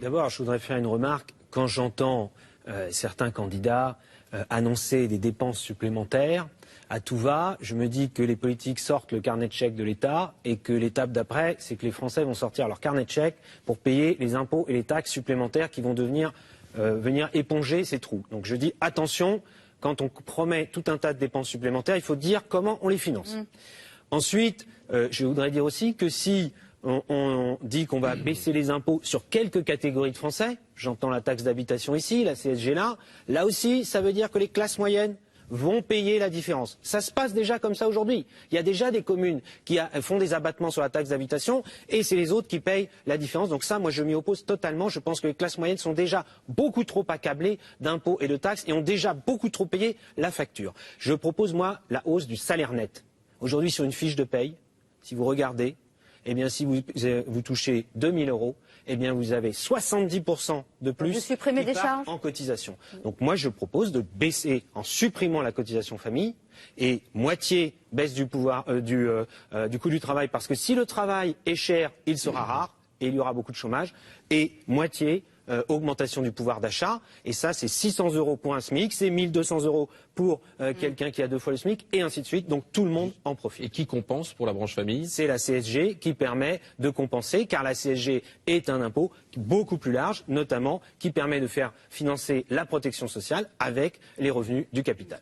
D'abord, je voudrais faire une remarque. Quand j'entends certains candidats annoncer des dépenses supplémentaires à tout va, je me dis que les politiques sortent le carnet de chèques de l'État et que l'étape d'après, c'est que les Français vont sortir leur carnet de chèques pour payer les impôts et les taxes supplémentaires qui vont venir éponger ces trous. Donc je dis attention, quand on promet tout un tas de dépenses supplémentaires, il faut dire comment on les finance. Ensuite, je voudrais dire aussi que si on dit qu'on va baisser les impôts sur quelques catégories de Français, j'entends la taxe d'habitation ici, la CSG là aussi, ça veut dire que les classes moyennes vont payer la différence. Ça se passe déjà comme ça aujourd'hui. Il y a déjà des communes qui font des abattements sur la taxe d'habitation et c'est les autres qui payent la différence. Donc ça, moi, je m'y oppose totalement. Je pense que les classes moyennes sont déjà beaucoup trop accablées d'impôts et de taxes et ont déjà beaucoup trop payé la facture. Je propose, moi, la hausse du salaire net. Aujourd'hui, sur une fiche de paye, si vous regardez, eh bien, si vous touchez 2 000 €, eh bien, vous avez 70% de plus qui part en cotisation. Donc moi, je propose de baisser en supprimant la cotisation famille et moitié baisse du coût du travail, parce que si le travail est cher, il sera rare et il y aura beaucoup de chômage, et moitié augmentation du pouvoir d'achat, et ça c'est 600 € pour un SMIC, c'est 1 200 € pour quelqu'un qui a 2 fois le SMIC, et ainsi de suite, donc tout le monde en profite. Et qui compense pour la branche famille? C'est la CSG qui permet de compenser, car la CSG est un impôt beaucoup plus large, notamment qui permet de faire financer la protection sociale avec les revenus du capital.